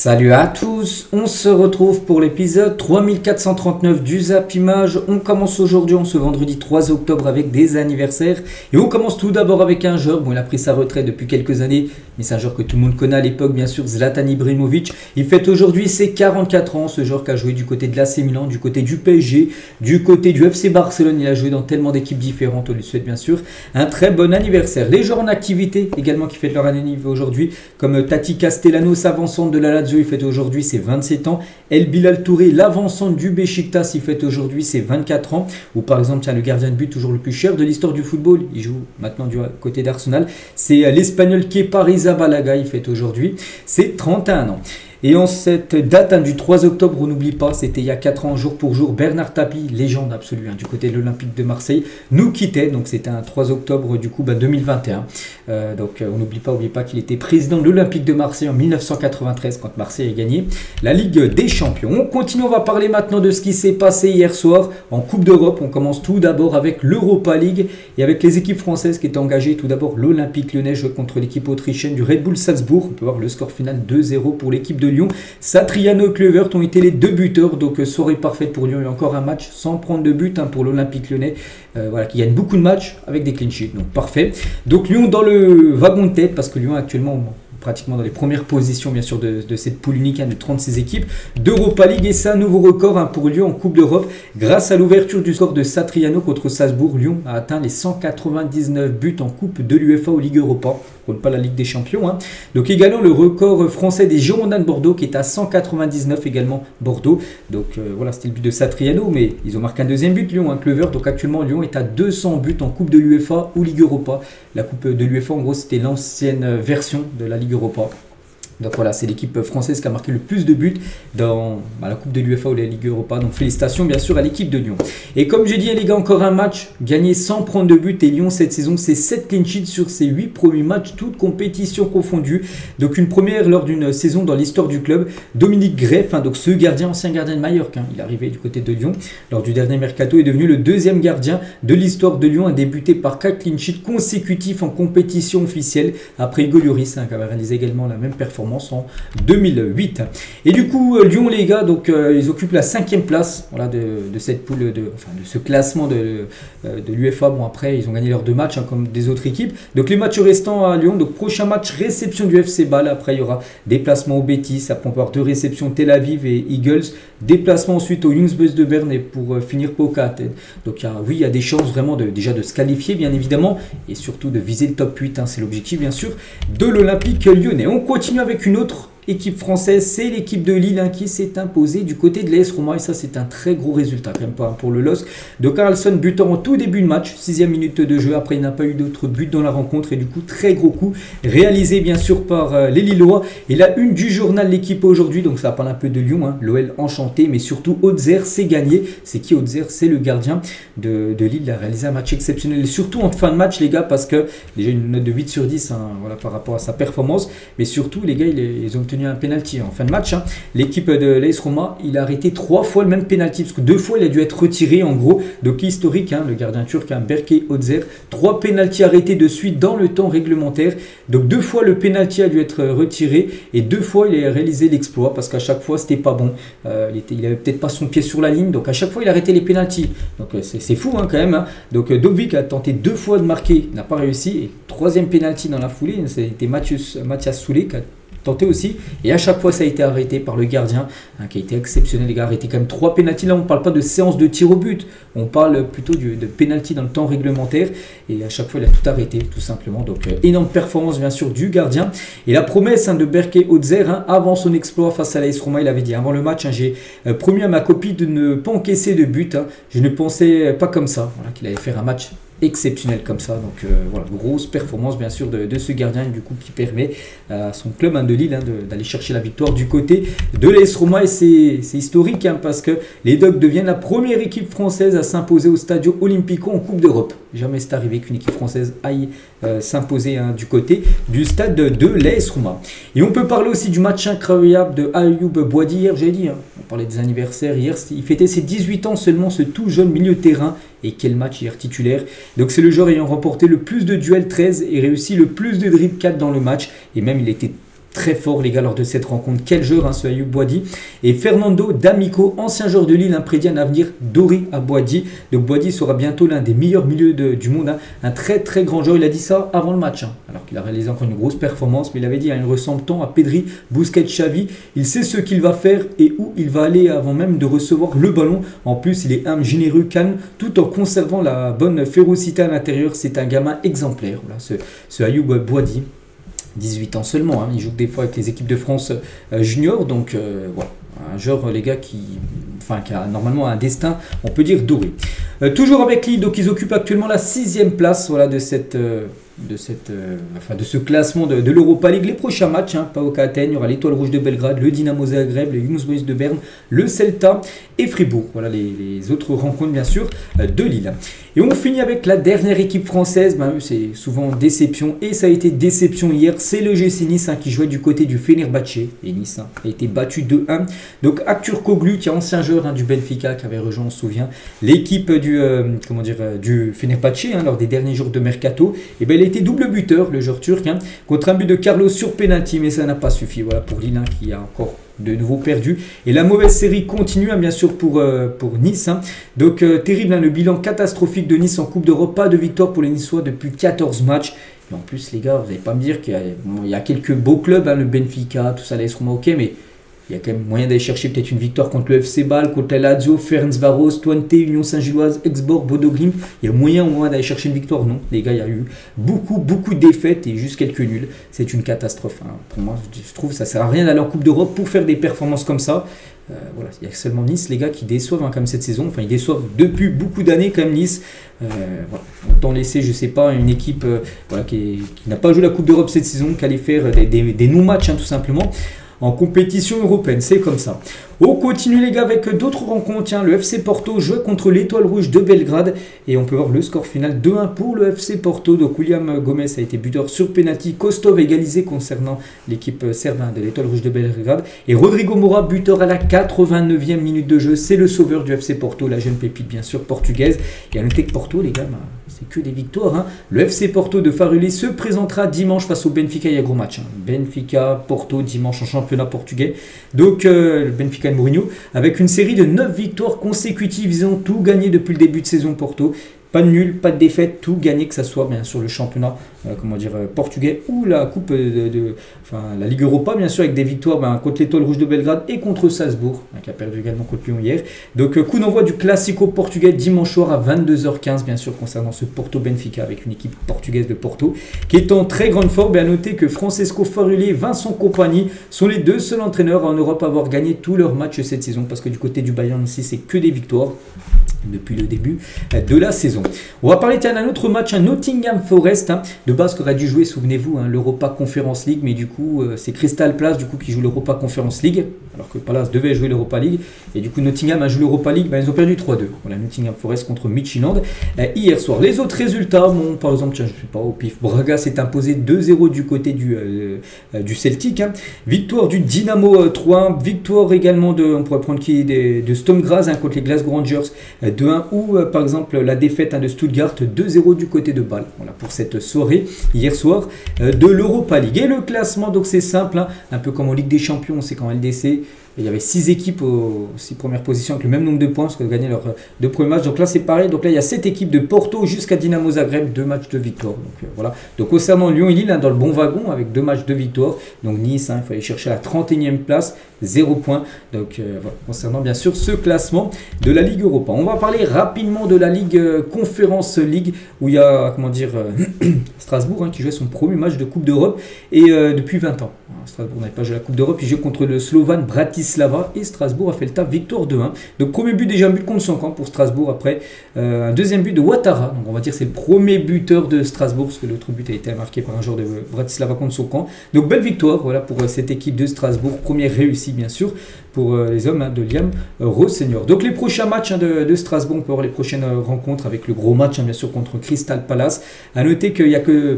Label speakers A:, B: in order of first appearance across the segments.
A: Salut à tous, on se retrouve pour l'épisode 3439 du Zap Image. On commence aujourd'hui, ce vendredi 3 octobre avec des anniversaires. Et on commence tout d'abord avec un joueur, bon il a pris sa retraite depuis quelques années, mais c'est un joueur que tout le monde connaît à l'époque bien sûr, Zlatan Ibrahimovic. Il fête aujourd'hui ses 44 ans, ce joueur qui a joué du côté de l'AC Milan, du côté du PSG, du côté du FC Barcelone. Il a joué dans tellement d'équipes différentes, on lui souhaite bien sûr un très bon anniversaire. Les joueurs en activité également qui fêtent leur anniversaire aujourd'hui, comme Tati Castellanos, avançante de la Lazio, il fête aujourd'hui ses 27 ans. El Bilal Touré, l'avancante du Beşiktaş, il fête aujourd'hui ses 24 ans. Ou par exemple, tiens, le gardien de but toujours le plus cher de l'histoire du football, il joue maintenant du côté d'Arsenal, c'est l'Espagnol Kepa Arrizabalaga, il fête aujourd'hui ses 31 ans. Et en cette date du 3 octobre, on n'oublie pas, c'était il y a 4 ans, jour pour jour, Bernard Tapie, légende absolue du côté de l'Olympique de Marseille, nous quittait. Donc c'était un 3 octobre du coup 2021. Donc on n'oublie pas qu'il était président de l'Olympique de Marseille en 1993 quand Marseille a gagné la Ligue des Champions. On continue, on va parler maintenant de ce qui s'est passé hier soir en Coupe d'Europe. On commence tout d'abord avec l'Europa League et avec les équipes françaises qui étaient engagées. Tout d'abord l'Olympique Lyonnais jouait contre l'équipe autrichienne du Red Bull Salzbourg. On peut voir le score final 2-0 pour l'équipe de Lyon. Satriano et Kluivert ont été les deux buteurs, donc soirée parfaite pour Lyon. Il y a encore un match sans prendre de but pour l'Olympique Lyonnais, voilà, qui gagne beaucoup de matchs avec des clean sheets, donc parfait. Donc Lyon dans le wagon de tête, parce que Lyon actuellement pratiquement dans les premières positions bien sûr de cette poule unique de 36 équipes d'Europa League, et c'est un nouveau record pour Lyon en Coupe d'Europe grâce à l'ouverture du score de Satriano contre Salzbourg. Lyon a atteint les 199 buts en Coupe de l'UEFA ou Ligue Europa, compte pas la Ligue des Champions, donc également le record français des Girondins de Bordeaux qui est à 199 également Bordeaux. Donc voilà, c'était le but de Satriano, mais ils ont marqué un deuxième but Lyon, Kluivert. Donc actuellement Lyon est à 200 buts en Coupe de l'UEFA ou Ligue Europa. La Coupe de l'UEFA en gros c'était l'ancienne version de la Ligue Europa. Donc voilà, c'est l'équipe française qui a marqué le plus de buts dans la Coupe de l'UEFA ou la Ligue Europa. Donc félicitations bien sûr à l'équipe de Lyon. Et comme je dis les gars, encore un match gagné sans prendre de but. Et Lyon cette saison, c'est 7 clean sheets sur ses 8 premiers matchs, toutes compétitions confondues. Donc une première lors d'une saison dans l'histoire du club. Dominique Greff, donc ce gardien, ancien gardien de Mallorca, il est arrivé du côté de Lyon lors du dernier mercato, est devenu le deuxième gardien de l'histoire de Lyon, a débuté par 4 clean sheets consécutifs en compétition officielle après Hugo Lloris, qui avait réalisé également la même performance en 2008. Et du coup Lyon les gars, donc ils occupent la 5e place, voilà, de cette poule de ce classement de l'UEFA. Bon après ils ont gagné leurs 2 matchs comme des autres équipes. Donc les matchs restants à Lyon, donc prochain match réception du FC Bâle, après il y aura déplacement au Betis, après on peut avoir 2 réceptions Tel Aviv et Eagles, déplacement ensuite au Young Boys de Berne et pour finir Poca Athènes. Donc oui il y a des chances vraiment déjà de se qualifier bien évidemment et surtout de viser le top 8, c'est l'objectif bien sûr de l'Olympique Lyonnais. On continue avec une autre équipe française, c'est l'équipe de Lille qui s'est imposée du côté de l'AS Roma, et ça c'est un très gros résultat quand même pour le LOSC de Carlson, butant en tout début de match, 6e minute de jeu. Après il n'a pas eu d'autres buts dans la rencontre et du coup très gros coup réalisé bien sûr par les Lillois. Et la une du journal L'équipe aujourd'hui, donc ça parle un peu de Lyon, l'OL enchanté, mais surtout Auxerre c'est gagné. C'est qui Auxerre? C'est le gardien de Lille. Il a réalisé un match exceptionnel, et surtout en fin de match les gars, parce que déjà une note de 8 sur 10 voilà, par rapport à sa performance, mais surtout les gars ils ont un penalty en fin de match. L'équipe de l'AS Roma, il a arrêté 3 fois le même penalty, parce que 2 fois il a dû être retiré en gros. Donc historique, le gardien turc, Berke Özer, 3 penaltys arrêtés de suite dans le temps réglementaire. Donc 2 fois le penalty a dû être retiré et 2 fois il a réalisé l'exploit, parce qu'à chaque fois c'était pas bon. Il avait peut-être pas son pied sur la ligne, donc à chaque fois il a arrêté les penaltys. Donc c'est fou quand même. Donc Dobbik a tenté 2 fois de marquer, n'a pas réussi, et 3e penalty dans la foulée, c'était Mathias Soulé qui a tenté aussi, et à chaque fois ça a été arrêté par le gardien qui a été exceptionnel les gars, arrêté quand même 3 pénaltys. Là on ne parle pas de séance de tir au but, on parle plutôt de pénalty dans le temps réglementaire, et à chaque fois il a tout arrêté tout simplement. Donc énorme performance bien sûr du gardien, et la promesse de Berke Özer avant son exploit face à l'AS Roma, il avait dit avant le match, j'ai promis à ma copie de ne pas encaisser de but, je ne pensais pas comme ça, voilà, qu'il allait faire un match exceptionnel comme ça. Donc voilà, grosse performance bien sûr de ce gardien, du coup qui permet à son club de Lille d'aller chercher la victoire du côté de l'AS Roma. Et c'est historique parce que les Dogs deviennent la première équipe française à s'imposer au Stadio Olimpico en Coupe d'Europe. Jamais c'est arrivé qu'une équipe française aille s'imposer du côté du stade de l'AS Roma. Et on peut parler aussi du match incroyable de Ayoub Boadi hier, j'ai dit, on parlait des anniversaires hier, il fêtait ses 18 ans seulement, ce tout jeune milieu de terrain. Et quel match hier titulaire. Donc c'est le joueur ayant remporté le plus de duels 13 et réussi le plus de dribbles 4 dans le match. Et même il était très fort les gars lors de cette rencontre. Quel joueur ce Ayoub Boadi. Et Fernando D'Amico, ancien joueur de Lille, prédit un avenir doré à Boadi. Donc Boadi sera bientôt l'un des meilleurs milieux du monde. Un très très grand joueur. Il a dit ça avant le match. Alors qu'il a réalisé encore une grosse performance. Mais il avait dit il ressemble tant à Pedri, Busquets, Xavi. Il sait ce qu'il va faire et où il va aller avant même de recevoir le ballon. En plus, il est humble, généreux, calme, tout en conservant la bonne férocité à l'intérieur. C'est un gamin exemplaire. Voilà, ce Ayoub Boadi. 18 ans seulement, il joue des fois avec les équipes de France junior, donc voilà, un joueur les gars qui a normalement un destin, on peut dire doré. Toujours avec Lille, donc ils occupent actuellement la 6e place voilà, de ce classement de l'Europa League. Les prochains matchs, PAOK Athènes, il y aura l'Étoile Rouge de Belgrade, le Dynamo Zagreb, le Young Boys de Berne, le Celta et Fribourg. Voilà les autres rencontres bien sûr de Lille. Et on finit avec la dernière équipe française, c'est souvent déception et ça a été déception hier, c'est le GC Nice qui jouait du côté du Fenerbahçe et Nice a été battu 2-1. Donc Aktürkoğlu, qui est ancien joueur du Benfica, qui avait rejoint, on se souvient, l'équipe du Fenerbahçe lors des derniers jours de Mercato, et il a été double buteur, le joueur turc, contre un but de Carlos sur penalty, mais ça n'a pas suffi voilà, pour Lille qui a encore de nouveau perdu. Et la mauvaise série continue bien sûr pour Nice. Donc terrible le bilan catastrophique de Nice en Coupe d'Europe, pas de victoire pour les Niçois depuis 14 matchs. Et en plus les gars, vous n'allez pas me dire qu'il y a quelques beaux clubs, le Benfica, tout ça, l'AS Roma, ok, mais il y a quand même moyen d'aller chercher peut-être une victoire contre le FC Bâle, contre la Lazio, Ferencváros, Twente, Union Saint-Gilloise, Exborg, Bodo Glimt. Il y a moyen au moins d'aller chercher une victoire. Non, les gars, il y a eu beaucoup de défaites et juste quelques nuls. C'est une catastrophe. Pour moi, je trouve que ça ne sert à rien d'aller en Coupe d'Europe pour faire des performances comme ça. Voilà, il y a seulement Nice, les gars, qui déçoivent comme cette saison. Enfin, ils déçoivent depuis beaucoup d'années quand même Nice. Voilà. Autant laisser, je sais pas, une équipe qui n'a pas joué la Coupe d'Europe cette saison, qui allait faire des non-matchs tout simplement. En compétition européenne, c'est comme ça. On continue les gars avec d'autres rencontres. Le FC Porto joue contre l'Étoile Rouge de Belgrade et on peut voir le score final 2-1 pour le FC Porto. Donc William Gomez a été buteur sur penalty, Kostov égalisé concernant l'équipe serbe de l'Étoile Rouge de Belgrade et Rodrigo Moura buteur à la 89e minute de jeu. C'est le sauveur du FC Porto, la jeune pépite bien sûr portugaise. Et à noter que Porto les gars, c'est que des victoires. Le FC Porto de Farulli se présentera dimanche face au Benfica. Il y a gros match. Benfica, Porto dimanche en championnat portugais. Donc le Benfica et Mourinho avec une série de 9 victoires consécutives. Ils ont tout gagné depuis le début de saison Porto. Pas de nul, pas de défaite, tout gagné, que ce soit bien sûr le championnat portugais ou la coupe la Ligue Europa, bien sûr, avec des victoires contre l'Étoile Rouge de Belgrade et contre Salzbourg, qui a perdu également contre Lyon hier. Donc coup d'envoi du Classico portugais dimanche soir à 22h15, bien sûr, concernant ce Porto Benfica avec une équipe portugaise de Porto qui est en très grande forme. À noter que Francesco Farulli et Vincent Kompany sont les deux seuls entraîneurs en Europe à avoir gagné tous leurs matchs cette saison, parce que du côté du Bayern ici, c'est que des victoires depuis le début de la saison. On va parler d'un autre match, un Nottingham Forest, de base qu'aurait dû jouer, souvenez-vous, l'Europa Conference League, mais du coup c'est Crystal Palace qui joue l'Europa Conference League, alors que Palace devait jouer l'Europa League, et du coup Nottingham a joué l'Europa League, ils ont perdu 3-2. Voilà, Nottingham Forest contre Midtjylland hier soir. Les autres résultats, par exemple, je ne sais pas, au pif, Braga s'est imposé 2-0 du côté du Celtic, victoire du Dynamo 3-1, victoire également on pourrait prendre de Sturm Graz contre les Glasgow Rangers 2-1, ou par exemple la défaite de Stuttgart 2-0 du côté de Bâle. Voilà pour cette soirée hier soir de l'Europa League. Et le classement, donc c'est simple, un peu comme en Ligue des Champions, c'est qu'en LDC il y avait 6 équipes aux 6 premières positions avec le même nombre de points parce qu'elles ont gagné leurs 2 premiers matchs. Donc là c'est pareil, donc là il y a 7 équipes de Porto jusqu'à Dynamo Zagreb, 2 matchs de victoire. Donc voilà. Donc concernant Lyon et Lille, dans le bon wagon avec 2 matchs de victoire. Donc Nice, il fallait chercher la 31e place, 0 points. Donc voilà, concernant bien sûr ce classement de la Ligue Europa. On va parler rapidement de la Ligue Conference League où il y a Strasbourg qui jouait son premier match de Coupe d'Europe et depuis 20 ans. Strasbourg n'avait pas joué la Coupe d'Europe, il joue contre le Slovan Bratislava et Strasbourg a fait le taf, victoire 2-1. Donc premier but, déjà un but contre son camp pour Strasbourg, après un deuxième but de Ouattara, donc on va dire c'est le premier buteur de Strasbourg parce que l'autre but a été marqué par un joueur de Bratislava contre son camp. Donc belle victoire voilà, pour cette équipe de Strasbourg, première réussie bien sûr pour les hommes de Liam Rosseigneur. Donc les prochains matchs de Strasbourg, on peut voir les prochaines rencontres avec le gros match bien sûr contre Crystal Palace. À noter qu'il n'y a que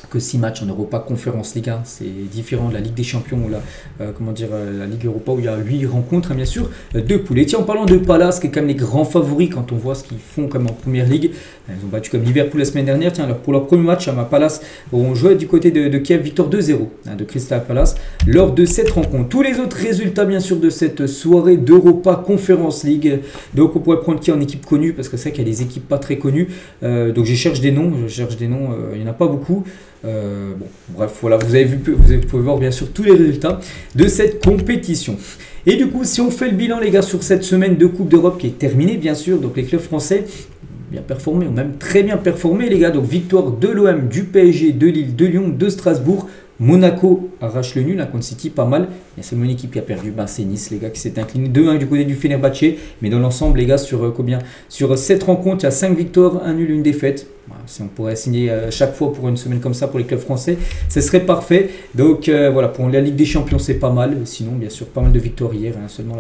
A: que 6 matchs en Europa Conference League 1, c'est différent de la Ligue des Champions ou la Ligue Europa où il y a 8 rencontres, hein, bien sûr, 2 poules. Et tiens, en parlant de Palace, qui est quand même les grands favoris quand on voit ce qu'ils font comme en Première Ligue, ils ont battu comme Liverpool la semaine dernière. Tiens, alors pour leur premier match, à Palace, on jouait du côté de Kiev, victoire 2-0 de Crystal Palace lors de cette rencontre. Tous les autres résultats, bien sûr, de cette soirée d'Europa Conference League. Donc on pourrait prendre qui en équipe connue, parce que c'est vrai qu'il y a des équipes pas très connues. Donc je cherche des noms, il n'y en a pas beaucoup. Bon, bref, voilà, vous pouvez voir bien sûr tous les résultats de cette compétition. Et du coup, si on fait le bilan, les gars, sur cette semaine de Coupe d'Europe qui est terminée, bien sûr, donc les clubs français bien performés, ou même très bien performés, les gars. Donc victoire de l'OM, du PSG, de Lille, de Lyon, de Strasbourg. Monaco arrache le nul contre City, pas mal. Il y a seulement une équipe qui a perdu, c'est Nice, les gars, qui s'est incliné 2-1 du côté du Fenerbahçe. Mais dans l'ensemble, les gars, sur 7 rencontres, il y a 5 victoires, 1 nul, 1 défaite. Voilà, si on pourrait signer chaque fois pour une semaine comme ça pour les clubs français, ce serait parfait. Donc voilà, pour la Ligue des Champions, c'est pas mal. Sinon, bien sûr, pas mal de victoires hier. Seulement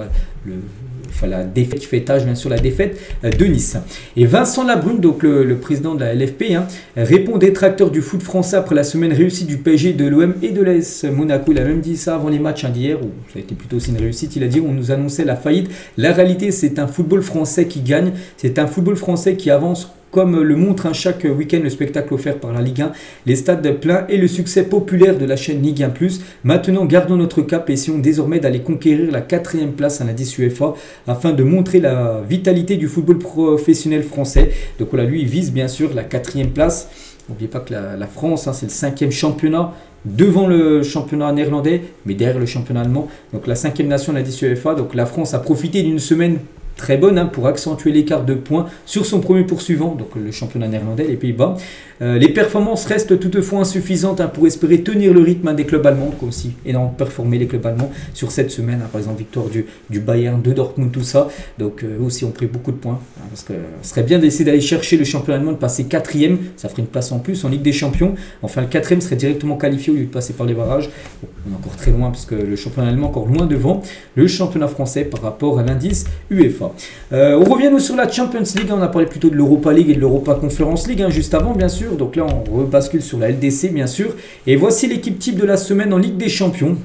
A: la défaite qui fait étage, bien sûr, la défaite de Nice. Et Vincent Labrune, donc le président de la LFP, répond aux détracteurs du foot français après la semaine réussie du PSG, de l'OM et de l'AS Monaco. Il a même dit ça avant les matchs d'hier, où ça a été plutôt aussi une réussite. Il a dit: on nous annonçait la faillite. La réalité, c'est un football français qui gagne. C'est un football français qui avance, comme le montre chaque week-end le spectacle offert par la Ligue 1, les stades pleins et le succès populaire de la chaîne Ligue 1+. Maintenant, gardons notre cap et essayons désormais d'aller conquérir la 4e place à l'indice UEFA afin de montrer la vitalité du football professionnel français. Donc voilà, lui, il vise bien sûr la 4e place. N'oubliez pas que la France, c'est le 5e championnat, devant le championnat néerlandais, mais derrière le championnat allemand. Donc la 5e nation de l'indice UEFA. Donc la France a profité d'une semaine très bonne pour accentuer l'écart de points sur son premier poursuivant, donc le championnat néerlandais, les Pays-Bas. Les performances restent toutefois insuffisantes pour espérer tenir le rythme des clubs allemands, qui ont aussi énormément performé les clubs allemands sur cette semaine. Par exemple, victoire du Bayern, de Dortmund, tout ça. Donc eux aussi ont pris beaucoup de points. Parce que ce serait bien d'essayer d'aller chercher le championnat allemand, de passer 4e. Ça ferait une place en plus en Ligue des Champions. Enfin, le 4e serait directement qualifié au lieu de passer par les barrages. Bon, on est encore très loin, parce que le championnat allemand est encore loin devant le championnat français par rapport à l'indice UEFA. On revient nous sur la Champions League. On a parlé plutôt de l'Europa League et de l'Europa Conference League juste avant, bien sûr. Donc là, on rebascule sur la LDC, bien sûr. Et voici l'équipe type de la semaine en Ligue des Champions.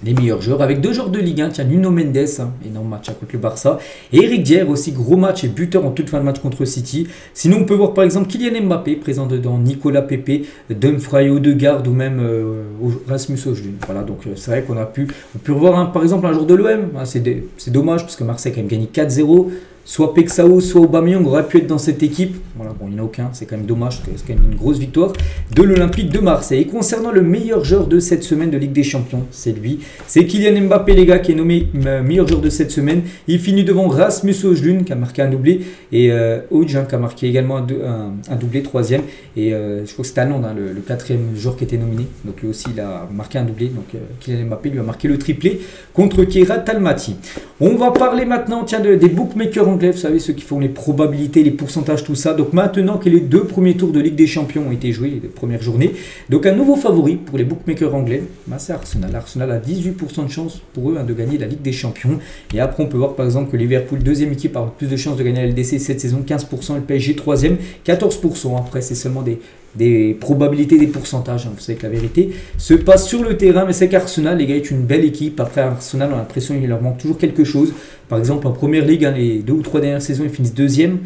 A: Les meilleurs joueurs avec 2 joueurs de Ligue 1. Tiens, Nuno Mendes, énorme match contre le Barça. Et Eric Dier aussi, gros match et buteur en toute fin de match contre City. Sinon, on peut voir par exemple Kylian Mbappé présent dedans, Nicolas Pepe, Dumfries, Odegaard ou même Rasmus Højlund. Voilà, donc c'est vrai qu'on a pu revoir par exemple un joueur de l'OM. C'est dommage parce que Marseille a quand même gagné 4-0. Soit Pexao, soit Aubameyang aurait pu être dans cette équipe. Voilà, bon, il n'y en a aucun, c'est quand même dommage, c'est quand même une grosse victoire de l'Olympique de Marseille. Et concernant le meilleur joueur de cette semaine de Ligue des Champions, c'est lui. C'est Kylian Mbappé, les gars, qui est nommé meilleur joueur de cette semaine. Il finit devant Rasmus Højlund, qui a marqué un doublé, et Højlund, qui a marqué également un doublé, 3e. Et je crois que c'est Haaland, le 4e joueur qui était nominé. Donc lui aussi, il a marqué un doublé. Donc Kylian Mbappé lui a marqué le triplé contre Keirat Almaty. On va parler maintenant des bookmakers anglais, vous savez, ceux qui font les probabilités, les pourcentages, tout ça. Donc maintenant que les 2 premiers tours de Ligue des Champions ont été joués, les premières journées, donc un nouveau favori pour les bookmakers anglais, c'est Arsenal. Arsenal a 18% de chance pour eux de gagner la Ligue des Champions. Et après, on peut voir par exemple que Liverpool, 2e équipe, a plus de chances de gagner la LDC cette saison, 15%, le PSG 3e, 14%. Après, c'est seulement des probabilités, des pourcentages. Vous savez que la vérité se passe sur le terrain, mais c'est qu'Arsenal, les gars, est une belle équipe. Après, Arsenal, on a l'impression qu'il leur manque toujours quelque chose. Par exemple, en première ligue, les 2 ou 3 dernières saisons, ils finissent 2e.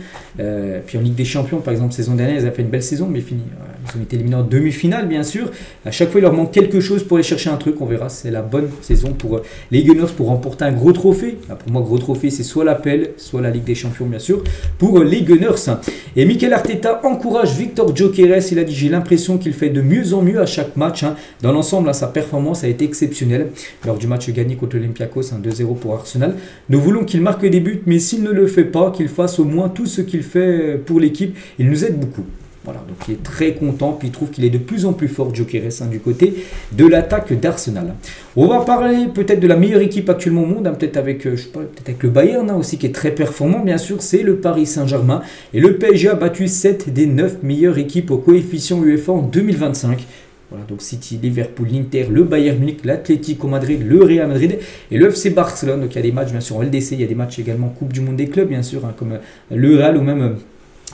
A: Puis en Ligue des Champions, par exemple, saison dernière, ils ont fait une belle saison, mais ils ont été éliminés en demi-finale, bien sûr. À chaque fois, il leur manque quelque chose pour aller chercher un truc. On verra, c'est la bonne saison pour les Gunners pour remporter un gros trophée. Pour moi, gros trophée, c'est soit l'appel, soit la Ligue des Champions, bien sûr, pour les Gunners. Et Mikel Arteta encourage Victor Gyökeres. Il a dit: j'ai l'impression qu'il fait de mieux en mieux à chaque match. Dans l'ensemble, sa performance a été exceptionnelle lors du match gagné contre l'Olympiakos, 2-0 pour Arsenal. Nous voulons qu'il marque des buts, mais s'il ne le fait pas, qu'il fasse au moins tout ce qu'il fait pour l'équipe. Il nous aide beaucoup. Voilà, donc il est très content, puis il trouve qu'il est de plus en plus fort, Gyökeres, du côté de l'attaque d'Arsenal. On va parler peut-être de la meilleure équipe actuellement au monde, peut-être avec, peut-être avec le Bayern aussi, qui est très performant, bien sûr, c'est le Paris Saint-Germain. Et le PSG a battu 7 des 9 meilleures équipes au coefficient UEFA en 2025. Voilà, donc City, Liverpool, l'Inter, le Bayern Munich, l'Atlético Madrid, le Real Madrid et le FC Barcelone. Donc il y a des matchs, bien sûr, en LDC, il y a des matchs également Coupe du Monde des clubs, bien sûr, comme le Real ou même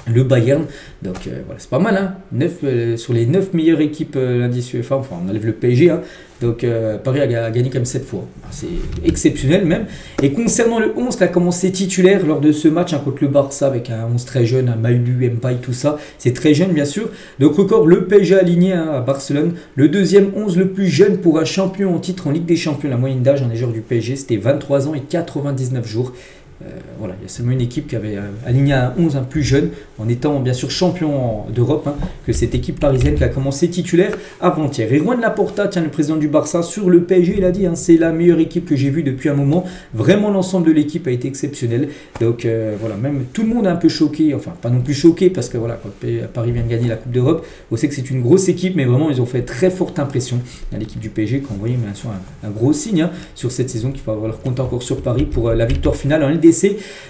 A: le Bayern. Donc voilà, c'est pas mal, hein. Sur les 9 meilleures équipes l'indice UEFA, enfin on enlève le PSG, hein. Donc Paris a gagné comme 7 fois. C'est exceptionnel même. Et concernant le 11 qui a commencé titulaire lors de ce match, hein, contre le Barça avec un 11 très jeune, un Maïlu, Mbaye, tout ça. C'est très jeune bien sûr. Donc record, le PSG aligné, hein, à Barcelone. Le deuxième 11 le plus jeune pour un champion en titre en Ligue des Champions. La moyenne d'âge des joueurs du PSG c'était 23 ans et 99 jours. Voilà, il y a seulement une équipe qui avait aligné un 11 un plus jeune en étant bien sûr champion d'Europe, hein, que cette équipe parisienne qui a commencé titulaire avant-hier. Et Juan Laporta, tiens, le président du Barça, sur le PSG, il a dit, hein, c'est la meilleure équipe que j'ai vue depuis un moment. Vraiment, l'ensemble de l'équipe a été exceptionnel. Donc voilà, même tout le monde est un peu choqué, enfin pas non plus choqué parce que voilà, quand Paris vient de gagner la Coupe d'Europe, on sait que c'est une grosse équipe, mais vraiment ils ont fait très forte impression à l'équipe du PSG, qui a envoyé bien sûr un gros signe, hein, sur cette saison, qu'il va falloir compter encore sur Paris pour la victoire finale en LDC.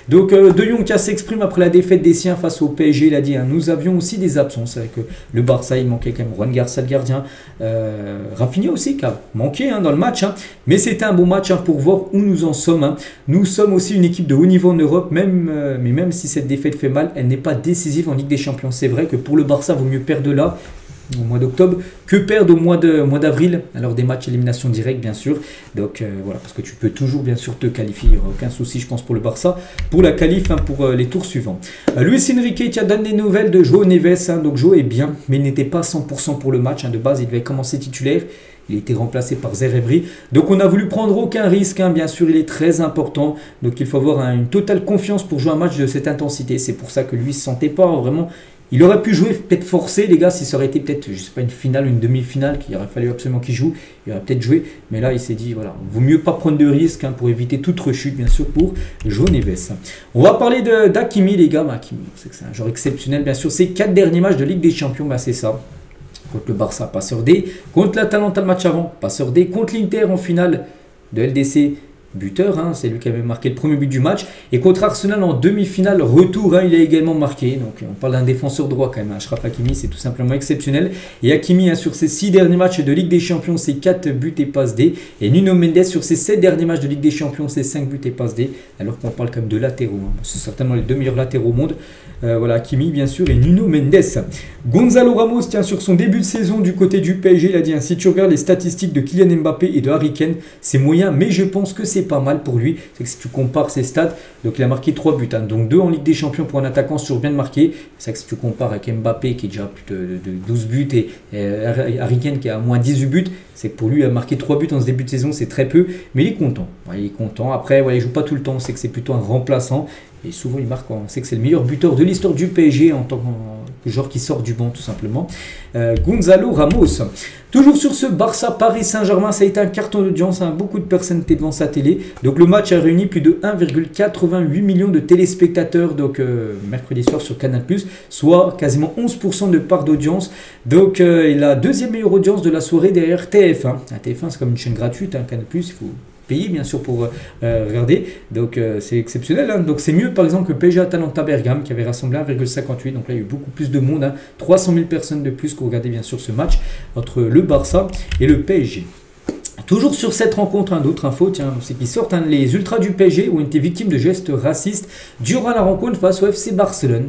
A: Donc De Jong qui s'exprime après la défaite des siens face au PSG, il a dit, hein, nous avions aussi des absences avec le Barça, il manquait quand même Juan Garcia le gardien, Rafinha aussi qui a manqué, hein, dans le match, hein, mais c'était un bon match, hein, pour voir où nous en sommes, hein. Nous sommes aussi une équipe de haut niveau en Europe, mais même si cette défaite fait mal, elle n'est pas décisive en Ligue des Champions. C'est vrai que pour le Barça, il vaut mieux perdre là au mois d'octobre que perdre au mois d'avril, alors des matchs élimination directe bien sûr. Donc voilà, parce que tu peux toujours bien sûr te qualifier, il n'y aura aucun souci je pense pour le Barça, pour la qualif, hein, pour les tours suivants. Luis Enrique qui a donné des nouvelles de João Neves, hein. Donc João est bien, mais il n'était pas 100% pour le match, hein. De base il devait commencer titulaire. Il a été remplacé par Zerebri. Donc on a voulu prendre aucun risque, hein. Bien sûr il est très important. Donc il faut avoir une totale confiance pour jouer un match de cette intensité. C'est pour ça que lui ne se sentait pas vraiment. Il aurait pu jouer, peut-être forcé les gars, si ça aurait été peut-être, je sais pas, une finale, une demi-finale, qu'il aurait fallu absolument qu'il joue. Il aurait peut-être joué. Mais là il s'est dit, voilà, vaut mieux pas prendre de risques, hein, pour éviter toute rechute bien sûr pour João Neves. On va parler d'Hakimi les gars. Hakimi, c'est que c'est un joueur exceptionnel bien sûr. Ces 4 derniers matchs de Ligue des Champions, bah, c'est ça. Contre le Barça, passeur D. Contre l'Atalanta le match avant, passeur D. Contre l'Inter en finale de LDC, buteur, hein, c'est lui qui avait marqué le premier but du match. Et contre Arsenal en demi-finale, retour, hein, il a également marqué. Donc on parle d'un défenseur droit quand même. Achraf Hakimi, c'est tout simplement exceptionnel. Et Hakimi, hein, sur ses 6 derniers matchs de Ligue des Champions, c'est 4 buts et passes D. Et Nuno Mendes sur ses 7 derniers matchs de Ligue des Champions, c'est 5 buts et passes D. Alors qu'on parle quand même de latéraux, hein. C'est certainement les 2 meilleurs latéraux au monde. Voilà, Hakimi bien sûr et Nuno Mendes. Gonzalo Ramos, tiens, sur son début de saison du côté du PSG, il a dit, hein, si tu regardes les statistiques de Kylian Mbappé et de Harry Kane, c'est moyen, mais je pense que c'est pas mal pour lui. C'est que si tu compares ses stats, donc il a marqué 3 buts, hein, donc 2 en Ligue des Champions pour un attaquant, c'est toujours bien de marquer. C'est que si tu compares avec Mbappé qui est déjà plus de 12 buts et Harry Kane qui a moins 18 buts, c'est que pour lui, il a marqué 3 buts en ce début de saison, c'est très peu, mais il est content. Ouais, il est content. Après, ouais, il joue pas tout le temps, on sait que c'est plutôt un remplaçant. Et souvent il marque, on sait que c'est le meilleur buteur de l'histoire du PSG en tant que joueur qui sort du banc tout simplement. Gonzalo Ramos. Toujours sur ce Barça Paris Saint-Germain, ça a été un carton d'audience, hein. Beaucoup de personnes étaient devant sa télé. Donc le match a réuni plus de 1,88 million de téléspectateurs, donc mercredi soir sur Canal+, soit quasiment 11% de part d'audience. Donc la deuxième meilleure audience de la soirée derrière TF1. TF1 c'est comme une chaîne gratuite, hein, Canal+, il faut payer bien sûr pour regarder, donc c'est exceptionnel, hein. Donc c'est mieux par exemple que PSG Atalanta Bergame qui avait rassemblé 1,58, donc là il y a eu beaucoup plus de monde, hein. 300 000 personnes de plus qui ont regardé bien sûr ce match entre le Barça et le PSG. Toujours sur cette rencontre, hein, d'autres infos, tiens, c'est qu'ils sortent, hein, les ultras du PSG ont été victimes de gestes racistes durant la rencontre face au FC Barcelone.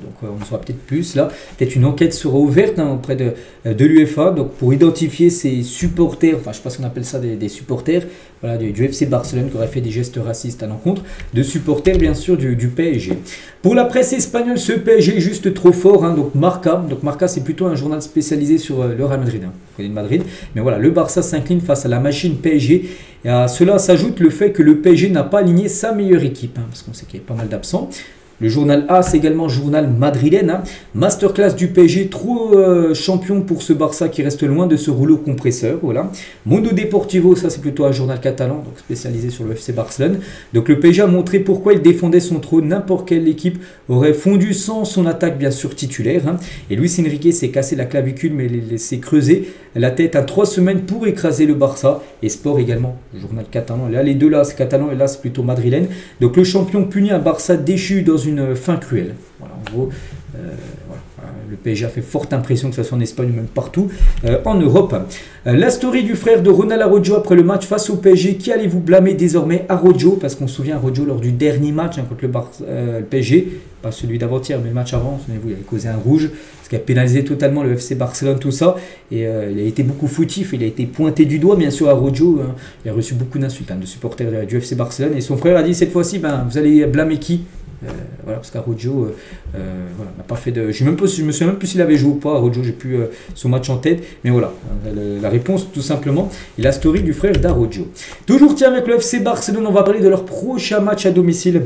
A: Donc on en saura peut-être plus là. Peut-être une enquête sera ouverte, hein, auprès de l'UEFA, donc pour identifier ces supporters, enfin je sais pas ce qu'on appelle ça, des supporters, voilà, du FC Barcelone qui auraient fait des gestes racistes à l'encontre de supporters bien sûr du PSG. Pour la presse espagnole, ce PSG est juste trop fort, hein, donc Marca c'est plutôt un journal spécialisé sur le Real Madrid, hein, on connaît le Madrid, mais voilà, le Barça s'incline face à la machine PSG. Et à cela s'ajoute le fait que le PSG n'a pas aligné sa meilleure équipe, hein, parce qu'on sait qu'il y a pas mal d'absents. Le journal AS, également journal madrilène, hein. Masterclass du PSG, trop champion pour ce Barça qui reste loin de ce rouleau compresseur. Voilà. Mundo Deportivo, ça c'est plutôt un journal catalan, donc spécialisé sur le FC Barcelone. Donc le PSG a montré pourquoi il défendait son trône. N'importe quelle équipe aurait fondu sans son attaque bien sûr titulaire, hein. Et Luis Enrique s'est cassé la clavicule mais s'est creusé la tête à 3 semaines pour écraser le Barça. Et Sport également, journal catalan. Là les deux là c'est catalan et là c'est plutôt madrilène. Donc le champion punit un Barça déchu dans une fin cruelle. Voilà, en gros, voilà. le PSG a fait forte impression, que ce soit en Espagne ou même partout en Europe. La story du frère de Ronald Araujo après le match face au PSG. Qui allez-vous blâmer désormais? Araujo, parce qu'on se souvient Araujo lors du dernier match contre le PSG, pas celui d'avant-hier mais le match avant, souvenez-vous, il avait causé un rouge, ce qui a pénalisé totalement le FC Barcelone, tout ça, et il a été beaucoup foutif, il a été pointé du doigt bien sûr. Araujo, il a reçu beaucoup d'insultes de supporters du FC Barcelone, et son frère a dit cette fois-ci, vous allez blâmer qui? Voilà, parce qu'Araujo voilà, n'a pas fait de. Je me souviens même plus s'il avait joué ou pas. Araujo, j'ai plus son match en tête, mais voilà, la réponse tout simplement, et la story du frère d'Araujo. Toujours tiens avec le FC Barcelone, on va parler de leur prochain match à domicile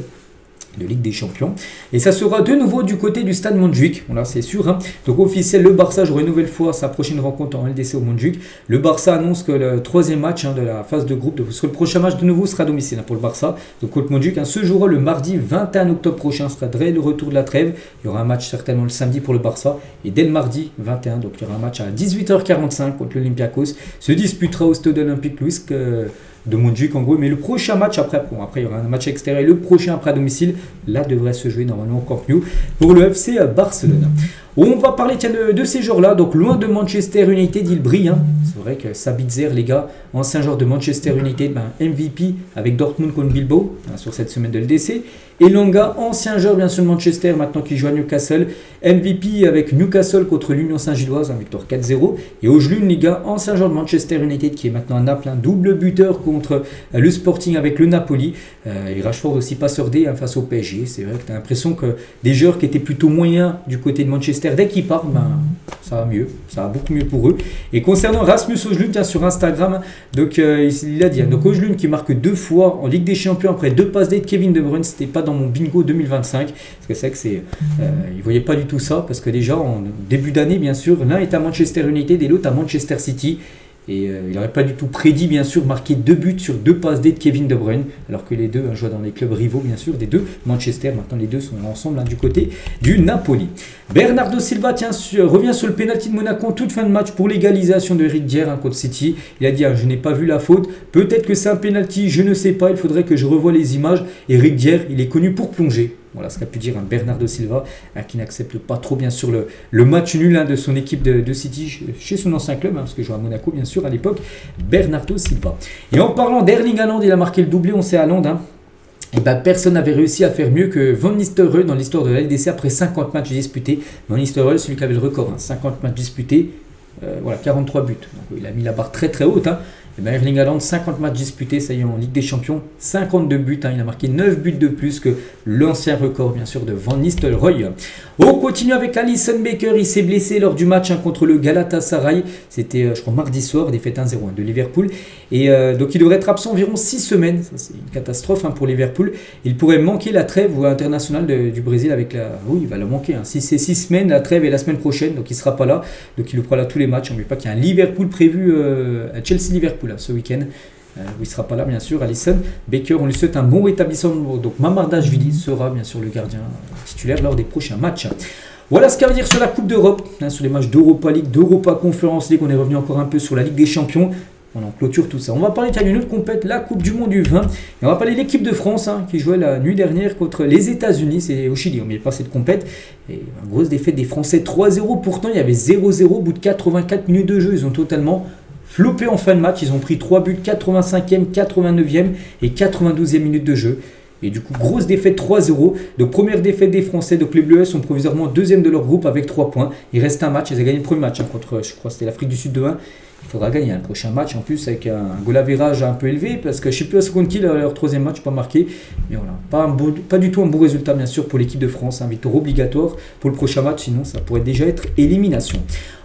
A: de Ligue des Champions, et ça sera de nouveau du côté du stade Montjuïc, voilà, c'est sûr, hein. Donc officiel, le Barça jouera une nouvelle fois sa prochaine rencontre en LDC au Montjuïc. Le Barça annonce que le troisième match de la phase de groupe, parce que le prochain match de nouveau sera à domicile pour le Barça, donc contre Montjuïc, se jouera le mardi 21 octobre prochain, ce sera le retour de la trêve. Il y aura un match certainement le samedi pour le Barça, et dès le mardi 21, donc il y aura un match à 18h45 contre l'Olympiakos, se disputera au stade olympique Louis de Montjuïc en gros, mais le prochain match après il y aura un match extérieur, et le prochain après à domicile, là devrait se jouer normalement au Camp Nou pour le FC Barcelone. On va parler de ces joueurs-là, donc loin de Manchester United, il brille, hein. C'est vrai que Sabitzer, les gars, ancien joueur de Manchester United, MVP avec Dortmund contre Bilbao sur cette semaine de LDC. Et Elanga, ancien joueur bien sûr de Manchester, maintenant qui joue à Newcastle, MVP avec Newcastle contre l'Union Saint-Gilloise, un victoire 4-0. Et Ojlund, les gars, ancien joueur de Manchester United qui est maintenant à Naples, un double buteur contre le Sporting avec le Napoli. Et Rashford aussi passeur D face au PSG. C'est vrai que tu as l'impression que des joueurs qui étaient plutôt moyens du côté de Manchester, dès qu'ils partent, ça va mieux, ça va beaucoup mieux pour eux. Et concernant Rasmus Ojlund sur Instagram, donc il a dit, donc Ojlund qui marque 2 fois en Ligue des Champions après 2 passes D de Kevin De Bruyne, c'était pas dans mon bingo 2025, parce que c'est vrai que il voyait pas du tout ça, parce que déjà en début d'année bien sûr, l'un est à Manchester United et l'autre à Manchester City. Et il n'aurait pas du tout prédit, bien sûr, marquer 2 buts sur 2 passes D de Kevin De Bruyne, alors que les deux jouent dans les clubs rivaux, bien sûr, des deux. Manchester, maintenant les deux sont ensemble du côté du Napoli. Bernardo Silva revient sur le pénalty de Monaco en toute fin de match pour l'égalisation de Eric Dier contre City. Il a dit, je n'ai pas vu la faute, peut-être que c'est un pénalty, je ne sais pas, il faudrait que je revoie les images. Eric Dier, il est connu pour plonger. Voilà ce qu'a pu dire Bernardo Silva, qui n'accepte pas trop bien sûr le match nul de son équipe de City chez son ancien club, parce que je jouais à Monaco bien sûr à l'époque, Bernardo Silva. Et en parlant d'Erling Haaland, il a marqué le doublé, on sait Haaland, et personne n'avait réussi à faire mieux que Van Nistelrooy dans l'histoire de la LDC après 50 matchs disputés. Van Nistelrooy, celui qui avait le record, 50 matchs disputés, voilà, 43 buts. Donc, il a mis la barre très très haute. Et Erling Haaland, 50 matchs disputés, ça y est, en Ligue des Champions, 52 buts, il a marqué 9 buts de plus que l'ancien record, bien sûr, de Van Nistelrooy. On continue avec Alisson Becker, il s'est blessé lors du match contre le Galatasaray, c'était, je crois, mardi soir, défaite 1-0 de Liverpool, et donc il devrait être absent environ 6 semaines, ça c'est une catastrophe pour Liverpool, il pourrait manquer la trêve internationale du Brésil avec la... Oui, il va le manquer, si c'est 6 semaines, la trêve est la semaine prochaine, donc il ne sera pas là, donc il fera là tous les matchs, on ne pas qu'il y a un Liverpool prévu, Chelsea-Liverpool, ce week-end, où il ne sera pas là bien sûr. Alisson Becker, on lui souhaite un bon rétablissement. Donc Mamardashvili sera bien sûr le gardien titulaire lors des prochains matchs. Voilà ce qu'il y a à dire sur la Coupe d'Europe, sur les matchs d'Europa League, d'Europa Conference League. On est revenu encore un peu sur la Ligue des Champions. On en clôture tout ça. On va parler d'une autre compète, la Coupe du Monde du vin. Et on va parler de l'équipe de France qui jouait la nuit dernière contre les États-Unis. C'est au Chili, on n'y est pas cette compète. Et une grosse défaite des Français 3-0. Pourtant, il y avait 0-0 au bout de 84 minutes de jeu. Ils ont totalement floppé en fin de match, ils ont pris 3 buts, 85e, 89e et 92e minute de jeu. Et du coup, grosse défaite 3-0. Donc première défaite des Français. Donc les Bleus sont provisoirement deuxième de leur groupe avec 3 points. Il reste un match, ils ont gagné le premier match contre, je crois, c'était l'Afrique du Sud 2-1. Il faudra gagner le prochain match en plus avec un goal average un peu élevé parce que je ne sais plus à seconde qui leur troisième match pas marqué. Mais voilà, pas du tout un bon résultat bien sûr pour l'équipe de France. Un victoire obligatoire pour le prochain match, sinon ça pourrait déjà être élimination.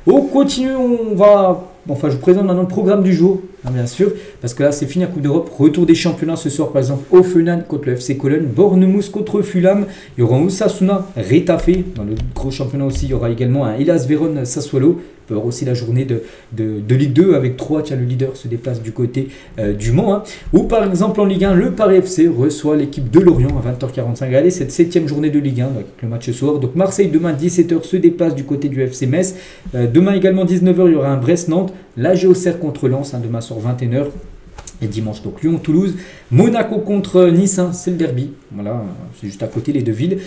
A: On continue, je vous présente maintenant le programme du jour, bien sûr, parce que là c'est fini la Coupe d'Europe, retour des championnats ce soir par exemple, Hoffenheim contre le FC Cologne, Bournemouth contre Fulham, il y aura Osasuna, Retafe, dans le gros championnat aussi, il y aura également un Hellas Vérone Sassuolo, il y aura aussi la journée de Ligue 2 avec 3, le leader se déplace du côté du Mans, ou par exemple en Ligue 1, le Paris FC reçoit l'équipe de Lorient à 20h45, regardez cette 7e journée de Ligue 1, avec le match ce soir, donc Marseille demain 17h se déplace du côté du FC Metz, demain également 19h il y aura un Brest-Nantes, la Auxerre contre Lens, demain soir 21h. Et dimanche, donc Lyon-Toulouse, Monaco contre Nice, hein, c'est le derby. Voilà, c'est juste à côté les deux villes.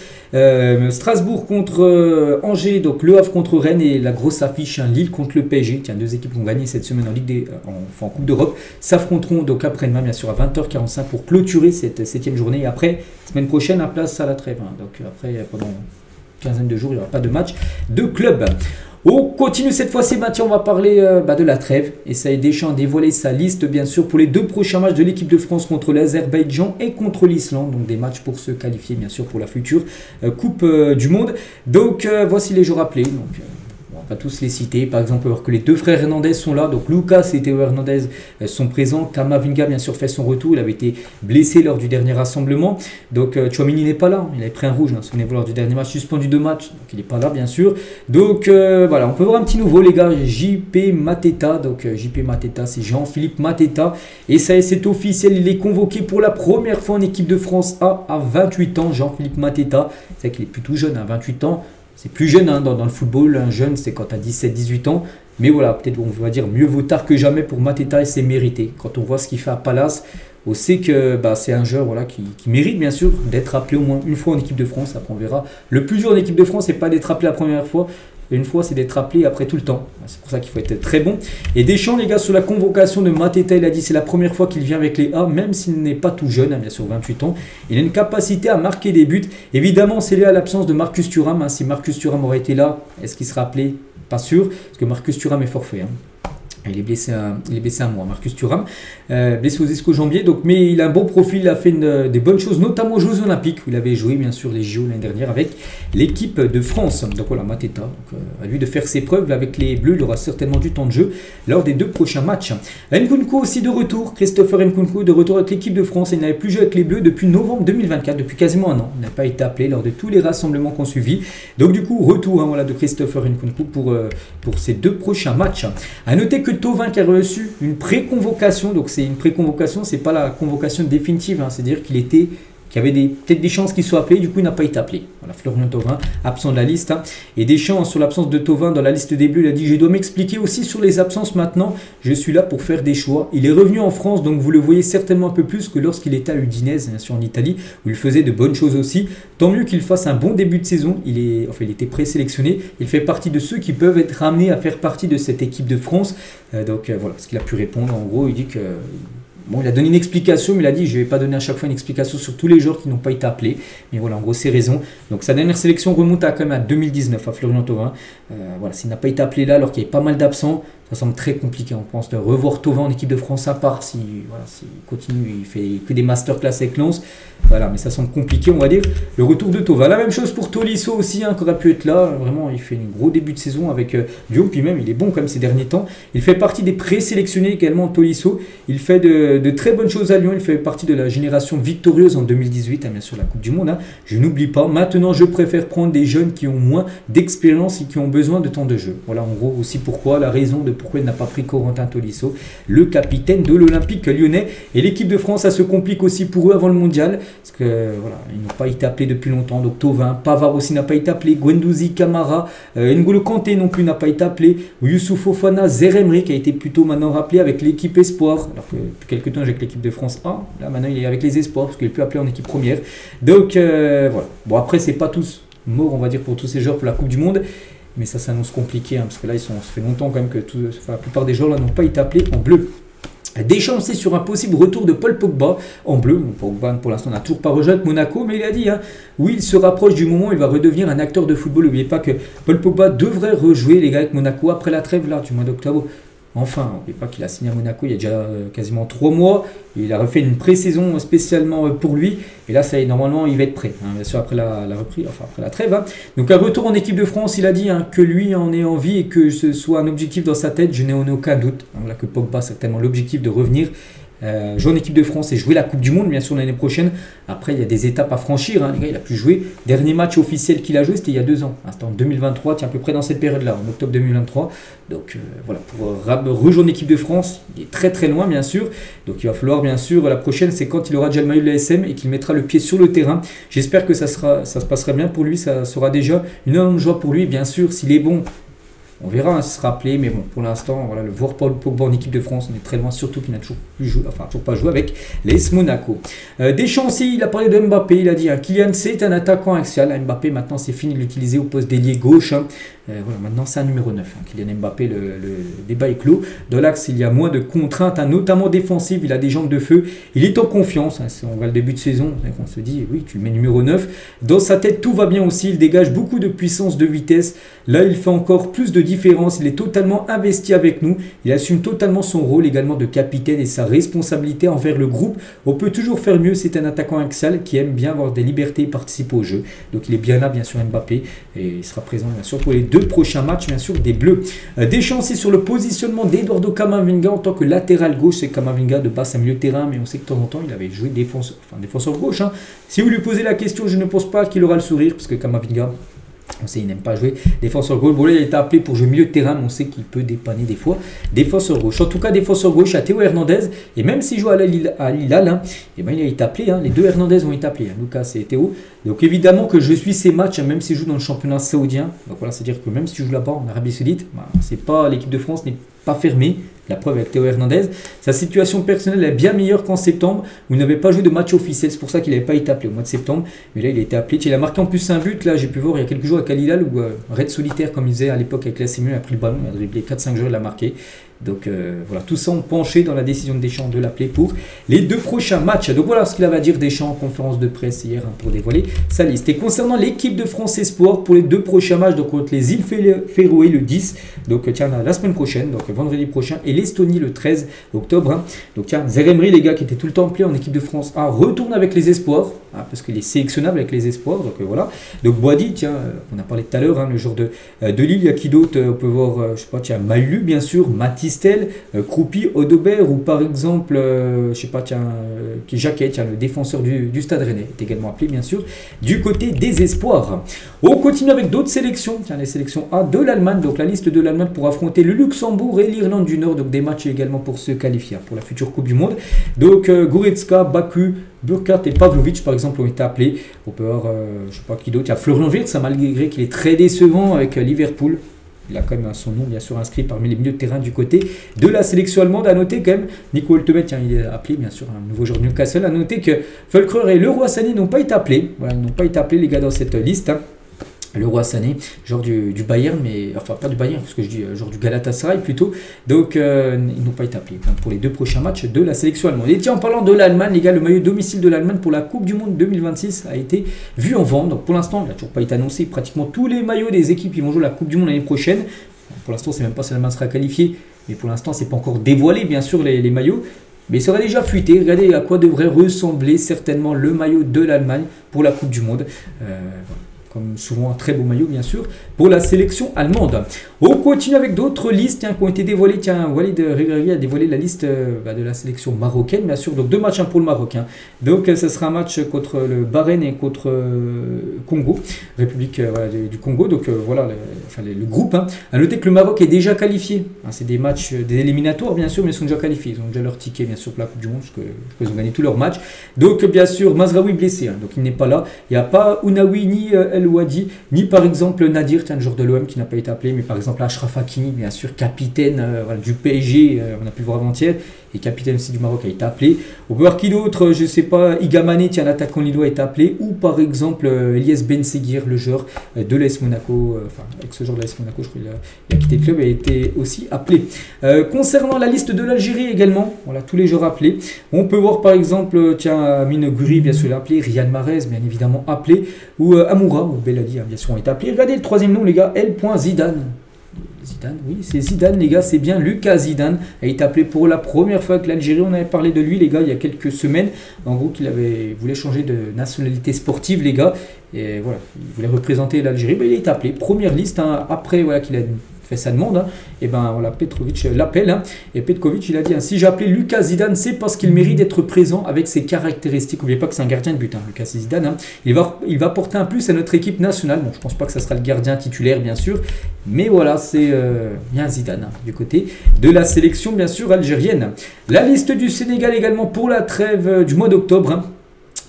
A: Strasbourg contre Angers, donc Le Havre contre Rennes et la grosse affiche, hein, Lille contre le PSG. Tiens, deux équipes qui ont gagné cette semaine en Ligue en Coupe d'Europe s'affronteront donc après-demain, bien sûr, à 20h45 pour clôturer cette 7e journée. Et après, semaine prochaine, à place à la trêve. Hein. Donc après, pendant une quinzaine de jours, il n'y aura pas de match de club. On continue cette fois-ci, on va parler de la trêve. Et ça, Deschamps a dévoilé sa liste, bien sûr, pour les 2 prochains matchs de l'équipe de France contre l'Azerbaïdjan et contre l'Islande. Donc des matchs pour se qualifier, bien sûr, pour la future Coupe du Monde. Donc voici les jours appelés. Donc, on va tous les citer. Par exemple, on va voir que les 2 frères Hernandez sont là. Donc Lucas et Théo Hernandez sont présents. Kamavinga, bien sûr, fait son retour. Il avait été blessé lors du dernier rassemblement. Donc Tchouaméni n'est pas là. Il avait pris un rouge, hein, souvenez-vous, lors du dernier match, suspendu 2 matchs. Donc il n'est pas là, bien sûr. Donc voilà, on peut voir un petit nouveau, les gars. JP Mateta. Donc JP Mateta, c'est Jean-Philippe Mateta. Et ça, c'est officiel. Il est convoqué pour la première fois en équipe de France A à 28 ans. Jean-Philippe Mateta. C'est vrai qu'il est plutôt jeune, à 28 ans. C'est plus jeune hein, dans le football, un jeune c'est quand tu as 17-18 ans, mais voilà, peut-être on va dire mieux vaut tard que jamais pour Mateta et c'est mérité. Quand on voit ce qu'il fait à Palace, on sait que c'est un joueur voilà, qui mérite bien sûr d'être appelé au moins une fois en équipe de France, après on verra. Le plus dur en équipe de France, c'est pas d'être appelé la première fois, une fois c'est d'être appelé après tout le temps. C'est pour ça qu'il faut être très bon. Et Deschamps, les gars, sur la convocation de Mateta, il a dit c'est la première fois qu'il vient avec les A, même s'il n'est pas tout jeune, hein, bien sûr 28 ans. Il a une capacité à marquer des buts. Évidemment, c'est lié à l'absence de Marcus Thuram. Hein. Si Marcus Thuram aurait été là, est-ce qu'il sera appelé? Pas sûr, parce que Marcus Thuram est forfait. Hein. Il est blessé un mois, Marcus Thuram, blessé aux ischio-jambiers. Donc, mais il a un bon profil, il a fait des bonnes choses, notamment aux Jeux Olympiques, où il avait joué bien sûr les JO l'année dernière avec l'équipe de France. Donc voilà, Mateta, donc, à lui de faire ses preuves avec les Bleus, il aura certainement du temps de jeu lors des 2 prochains matchs. Nkunku aussi de retour, Christopher Nkunku de retour avec l'équipe de France. Il n'avait plus joué avec les Bleus depuis novembre 2024, depuis quasiment un an. Il n'a pas été appelé lors de tous les rassemblements qu'on suivi. Donc du coup, retour hein, voilà, de Christopher Nkunku pour ces 2 prochains matchs. À noter que Thauvin qui a reçu une pré-convocation, donc c'est une pré-convocation, c'est pas la convocation définitive, hein, c'est-à-dire qu'il y avait peut-être des chances qu'il soit appelé, du coup il n'a pas été appelé. Voilà, Florian Thauvin, absent de la liste. Hein. Et Deschamps, sur l'absence de Thauvin dans la liste des Bleus, il a dit « Je dois m'expliquer aussi sur les absences maintenant, je suis là pour faire des choix ». Il est revenu en France, donc vous le voyez certainement un peu plus que lorsqu'il était à Udinese, bien sûr en Italie, où il faisait de bonnes choses aussi. Tant mieux qu'il fasse un bon début de saison, il était présélectionné, il fait partie de ceux qui peuvent être amenés à faire partie de cette équipe de France. Voilà ce qu'il a pu répondre, en gros il dit que... Bon, il a donné une explication, mais il a dit je ne vais pas donner à chaque fois une explication sur tous les joueurs qui n'ont pas été appelés. Mais voilà, en gros, c'est raison. Donc sa dernière sélection remonte quand même à 2019, à Florian Thauvin. Voilà, s'il n'a pas été appelé là, alors qu'il y avait pas mal d'absents, ça semble très compliqué. On pense de revoir Thauvin en équipe de France, à part s'il continue, il fait que des masterclass avec Lens. Voilà, mais ça semble compliqué, on va dire. Le retour de Thauvin. La même chose pour Tolisso aussi, hein, qui aurait pu être là. Vraiment, il fait un gros début de saison avec Lyon. Puis même, il est bon quand même ces derniers temps. Il fait partie des présélectionnés également, Tolisso. Il fait de très bonnes choses à Lyon. Il fait partie de la génération victorieuse en 2018, hein, bien sûr, la Coupe du Monde. Hein. Je n'oublie pas. Maintenant, je préfère prendre des jeunes qui ont moins d'expérience et qui ont besoin de temps de jeu. Voilà, en gros, aussi pourquoi, la raison de pourquoi il n'a pas pris Corentin Tolisso, le capitaine de l'Olympique lyonnais. Et l'équipe de France, ça se complique aussi pour eux avant le mondial. Parce que voilà, ils n'ont pas été appelés depuis longtemps. Donc Thauvin, Pavard aussi n'a pas été appelé. Guendouzi, Camara, N'Golo Kanté non plus n'a pas été appelé. Youssouf Fofana, Zeremri qui a été plutôt maintenant rappelé avec l'équipe Espoir. Alors que depuis quelques temps, j'ai avec l'équipe de France A. Là maintenant, il est avec les Espoirs parce qu'il est plus appelé en équipe première. Donc voilà. Bon, après, c'est pas tous morts, on va dire, pour tous ces joueurs pour la Coupe du Monde. Mais ça s'annonce compliqué hein, parce que là, ça fait longtemps quand même que la plupart des joueurs là n'ont pas été appelés en bleu. Deschamps, c'est sur un possible retour de Paul Pogba en bleu. Pogba, pour l'instant, n'a toujours pas rejoint Monaco, mais il a dit hein, oui, il se rapproche du moment où il va redevenir un acteur de football. N'oubliez pas que Paul Pogba devrait rejouer les gars avec Monaco après la trêve là, du mois d'octobre. Enfin, n'oubliez pas qu'il a signé à Monaco il y a déjà quasiment 3 mois. Il a refait une pré-saison spécialement pour lui. Et là, ça y est, normalement, il va être prêt. Hein, bien sûr, après la reprise, enfin après la trêve. Hein. Donc, un retour en équipe de France, il a dit hein, que lui en ait envie et que ce soit un objectif dans sa tête. Je n'ai en aucun doute. Hein, voilà, que Pogba, c'est tellement l'objectif de revenir. Jouer en équipe de France et jouer la Coupe du Monde bien sûr l'année prochaine. Après il y a des étapes à franchir, hein. Les gars, il a pu jouer. Dernier match officiel qu'il a joué c'était il y a 2 ans, c'était en 2023, tiens, à peu près dans cette période là, en octobre 2023. Donc voilà, pour rejoindre l'équipe de France, il est très très loin bien sûr. Donc il va falloir bien sûr, la prochaine c'est quand il aura déjà le maillot de l'ASM et qu'il mettra le pied sur le terrain. J'espère que ça se passera bien pour lui, ça sera déjà une énorme joie pour lui bien sûr s'il est bon. On verra, hein, ce sera appelé, mais bon, pour l'instant, voilà, le voir Paul Pogba en équipe de France, on est très loin, surtout qu'il n'a toujours pas joué avec l'AS Monaco. Deschamps aussi, il a parlé de Mbappé, il a dit, hein, Kylian c'est un attaquant axial. Mbappé, maintenant, c'est fini de l'utiliser au poste d'ailier gauche. Hein. Voilà, maintenant, c'est un numéro 9. Hein. Kylian Mbappé, le débat est clos. Dans l'axe, il y a moins de contraintes, hein, notamment défensives. Il a des jambes de feu. Il est en confiance. Hein. On voit le début de saison. On se dit, oui, tu le mets numéro 9. Dans sa tête, tout va bien aussi. Il dégage beaucoup de puissance, de vitesse. Là, il fait encore plus de différence. Il est totalement investi avec nous. Il assume totalement son rôle également de capitaine et sa responsabilité envers le groupe. On peut toujours faire mieux. C'est un attaquant axial qui aime bien avoir des libertés et participer au jeu. Donc, il est bien là, bien sûr, Mbappé. Et il sera présent, bien sûr, pour les 2 prochains matchs, bien sûr, des Bleus. Deschamps aussi sur le positionnement d'Eduardo Camavinga en tant que latéral gauche. C'est Camavinga de base à milieu de terrain, mais on sait que de temps en temps, il avait joué défenseur gauche. Hein. Si vous lui posez la question, je ne pense pas qu'il aura le sourire, parce que Camavinga, on sait qu'il n'aime pas jouer défenseur gauche. Bon, là, il a été appelé pour jouer milieu de terrain, mais on sait qu'il peut dépanner des fois défenseur gauche. En tout cas, défenseur gauche à Théo Hernandez. Et même s'il joue à Lille, hein, et ben, il a été appelé. Hein, les 2 Hernandez ont été appelés. Hein, Lucas et Théo. Donc évidemment que je suis ces matchs, hein, même s'il joue dans le championnat saoudien. Donc voilà, c'est-à-dire que même si je joue là-bas en Arabie Saoudite, bah, c'est pas l'équipe de France n'est pas fermée. La preuve avec Théo Hernandez. Sa situation personnelle est bien meilleure qu'en septembre où il n'avait pas joué de match officiel. C'est pour ça qu'il n'avait pas été appelé au mois de septembre. Mais là, il a été appelé. Il a marqué en plus un but. Là, j'ai pu voir il y a quelques jours avec Al Hilal où Red Solitaire, comme il disait à l'époque avec l'AC Milan, il a pris le ballon, il a dribblé 4-5 joueurs, il a marqué. Donc voilà, tout ça ont penché dans la décision de Deschamps de l'appeler pour les 2 prochains matchs. Donc voilà ce qu'il avait à dire Deschamps en conférence de presse hier, hein, pour dévoiler sa liste. Et concernant l'équipe de France Espoir pour les 2 prochains matchs, donc contre les îles Féroé le 10, donc tiens, la semaine prochaine, donc vendredi prochain, et l'Estonie le 13 octobre. Hein. Donc tiens, Zeremri, les gars qui étaient tout le temps appelés en équipe de France A, retourne avec les Espoirs, hein, parce qu'il est sélectionnable avec les Espoirs. Donc voilà. Donc Boadi, tiens, on a parlé tout à l'heure, hein, le joueur de Lille. Il y a qui d'autre? On peut voir, je sais pas, tiens, Maulu, bien sûr, Mathis Croupi, Odobert, ou par exemple, je sais pas, tiens, Jacquet, tiens, le défenseur du Stade Rennais, est également appelé, bien sûr, du côté des Espoirs. On continue avec d'autres sélections, tiens, les sélections A de l'Allemagne, donc la liste de l'Allemagne pour affronter le Luxembourg et l'Irlande du Nord, donc des matchs également pour se qualifier pour la future Coupe du Monde. Donc Goretzka, Baku, Burkhardt et Pavlovic, par exemple, ont été appelés. On peut avoir, je sais pas qui d'autre, il y a Florian Wirtz, malgré qu'il est très décevant avec Liverpool. Il a quand même son nom bien sûr inscrit parmi les milieux de terrain du côté de la sélection allemande. À noter quand même, Nico Hultemet, il est appelé bien sûr, un nouveau joueur de Newcastle. À noter que Fulkrug et Leroy Sané n'ont pas été appelés. Voilà, ils n'ont pas été appelés les gars dans cette liste. Hein. Leroy Sané, genre du Bayern, mais enfin pas du Bayern, parce que je dis genre du Galatasaray plutôt. Donc ils n'ont pas été appelés pour les 2 prochains matchs de la sélection allemande. Et tiens, en parlant de l'Allemagne, les gars, le maillot domicile de l'Allemagne pour la Coupe du Monde 2026 a été vu en vente. Donc pour l'instant, il n'a toujours pas été annoncé. Pratiquement tous les maillots des équipes qui vont jouer la Coupe du Monde l'année prochaine. Pour l'instant, c'est même pas si l'Allemagne sera qualifiée, mais pour l'instant, c'est pas encore dévoilé, bien sûr, les maillots. Mais ça va déjà fuiter. Regardez à quoi devrait ressembler certainement le maillot de l'Allemagne pour la Coupe du Monde. Voilà. Comme souvent un très beau maillot bien sûr pour la sélection allemande. On continue avec d'autres listes qui ont été dévoilées. Tiens, Walid Regragui a dévoilé la liste de la sélection marocaine bien sûr. Donc 2 matchs pour le Maroc. Hein. Donc ce sera un match contre le Bahreïn et contre Congo, République du Congo. Donc voilà le groupe. Hein. À noter que le Maroc est déjà qualifié. Hein, c'est des matchs, des éliminatoires bien sûr, mais ils sont déjà qualifiés. Ils ont déjà leur ticket bien sûr pour la Coupe du Monde, parce qu'ils ont gagné tous leurs matchs. Donc bien sûr Mazraoui blessé, hein, donc il n'est pas là. Il n'y a pas Ounaoui ni El Ouadi, ni par exemple Nadir, un joueur de l'OM qui n'a pas été appelé, mais par exemple Achraf Hakimi, bien sûr capitaine du PSG, on a pu le voir avant-hier, et capitaine aussi du Maroc a été appelé. On peut voir qui d'autre, je ne sais pas, Igamane, l'attaquant lillois a été appelé, ou par exemple Elias Ben Seguir, le joueur de l'AS Monaco, enfin avec ce joueur de l'AS Monaco, je crois qu'il a quitté le club et a été aussi appelé. Concernant la liste de l'Algérie également, voilà tous les joueurs appelés. On peut voir par exemple, Amine Guri, bien sûr appelé, Riyad Mahrez, bien évidemment appelé, ou Amoura, ou Belali, bien sûr ont été appelés. Regardez le 3e nom les gars, Zidane. Zidane, oui, c'est Zidane, les gars, c'est bien Lucas Zidane. Il a été appelé pour la première fois avec l'Algérie. On avait parlé de lui, les gars, il y a quelques semaines. En gros, qu'il voulait changer de nationalité sportive, les gars. Et voilà, il voulait représenter l'Algérie. Ben, il a été appelé. Première liste, hein, après voilà, qu'il a fait sa demande. Hein. Et ben voilà, Petrovic l'appelle. Hein. Et Petkovic, il a dit, hein, si j'ai appelé Lucas Zidane, c'est parce qu'il mérite d'être présent avec ses caractéristiques. N'oubliez pas que c'est un gardien de but, hein, Lucas Zidane. Hein. Il va apporter un plus à notre équipe nationale. Bon, je pense pas que ça sera le gardien titulaire, bien sûr. Mais voilà, c'est bien Zidane, hein, du côté de la sélection, bien sûr, algérienne. La liste du Sénégal également pour la trêve du mois d'octobre. Hein.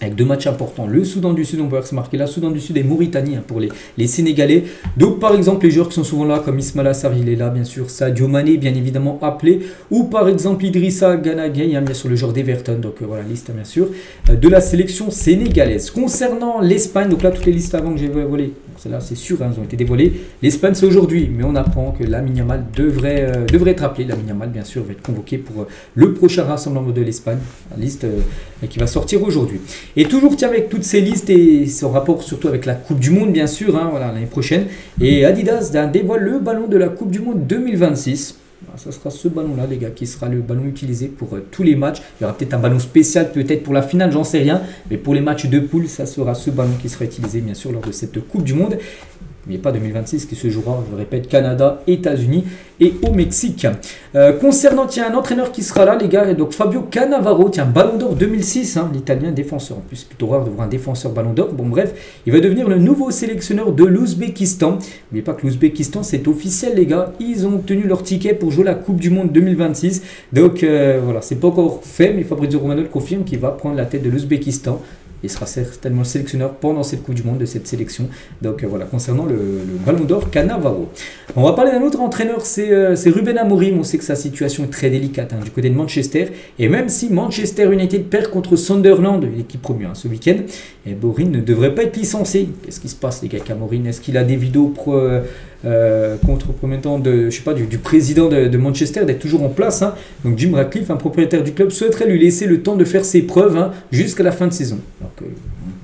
A: avec 2 matchs importants, le Soudan du Sud, on peut se marquer là, Soudan du Sud et Mauritanie pour les Sénégalais. Donc par exemple les joueurs qui sont souvent là, comme Ismaïla Sarr, il est là bien sûr, Sadio Mané bien évidemment appelé, ou par exemple Idrissa Gana Gueye, bien sûr le joueur d'Everton, donc voilà liste bien sûr de la sélection sénégalaise. Concernant l'Espagne, donc là toutes les listes avant que j'ai dévoilées, celles-là c'est sûr, elles ont été dévoilées, l'Espagne c'est aujourd'hui, mais on apprend que Lamine Yamal devrait être appelé, Lamine Yamal bien sûr va être convoqué pour le prochain rassemblement de l'Espagne, la liste qui va sortir aujourd'hui. Et toujours tiens avec toutes ces listes et son rapport surtout avec la Coupe du Monde bien sûr, voilà, l'année prochaine. Et Adidas dévoile le ballon de la Coupe du Monde 2026. Ça sera ce ballon là les gars qui sera le ballon utilisé pour tous les matchs. Il y aura peut-être un ballon spécial peut-être pour la finale, j'en sais rien. Mais pour les matchs de poule, ça sera ce ballon qui sera utilisé bien sûr lors de cette Coupe du Monde. Mais pas 2026 qui se jouera, je répète, Canada, États-Unis et au Mexique. Concernant, tiens, un entraîneur qui sera là, les gars, donc Fabio Cannavaro, tiens, Ballon d'Or 2006, l'italien défenseur. En plus, c'est plutôt rare de voir un défenseur Ballon d'Or. Bon, bref, il va devenir le nouveau sélectionneur de l'Ouzbékistan. N'oubliez pas que l'Ouzbékistan, c'est officiel, les gars. Ils ont obtenu leur ticket pour jouer la Coupe du Monde 2026. Donc, voilà, c'est pas encore fait, mais Fabrizio Romano le confirme qu'il va prendre la tête de l'Ouzbékistan. Il sera certainement le sélectionneur pendant cette Coupe du Monde de cette sélection. Donc voilà, concernant le Ballon d'Or Cannavaro. On va parler d'un autre entraîneur, c'est Ruben Amorim. On sait que sa situation est très délicate du côté de Manchester. Et même si Manchester United perd contre Sunderland, l'équipe promue ce week-end, Amorim ne devrait pas être licencié. Qu'est-ce qui se passe les gars avec Amorim? Est-ce qu'il a des vidéos contre promettant du président de Manchester d'être toujours en place Donc Jim Ratcliffe, un propriétaire du club, souhaiterait lui laisser le temps de faire ses preuves jusqu'à la fin de saison. Alors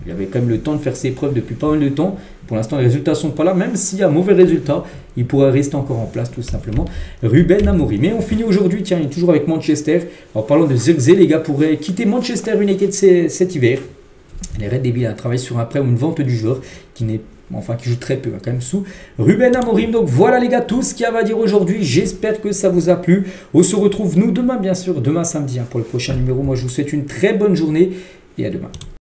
A: il avait quand même le temps de faire ses preuves depuis pas mal de temps. Pour l'instant, les résultats ne sont pas là. Même s'il y a mauvais résultats, il pourrait rester encore en place tout simplement. Ruben Amorim. Mais on finit aujourd'hui, tiens, il est toujours avec Manchester. En parlant de Zirkzee, les gars pourraient quitter Manchester United cet hiver. Les Red Devils travaillent sur un prêt ou une vente du joueur qui joue très peu, quand même sous Ruben Amorim. Donc voilà les gars, tout ce qu'il y a à dire aujourd'hui. J'espère que ça vous a plu. On se retrouve nous demain bien sûr, demain samedi pour le prochain numéro. Moi je vous souhaite une très bonne journée et à demain.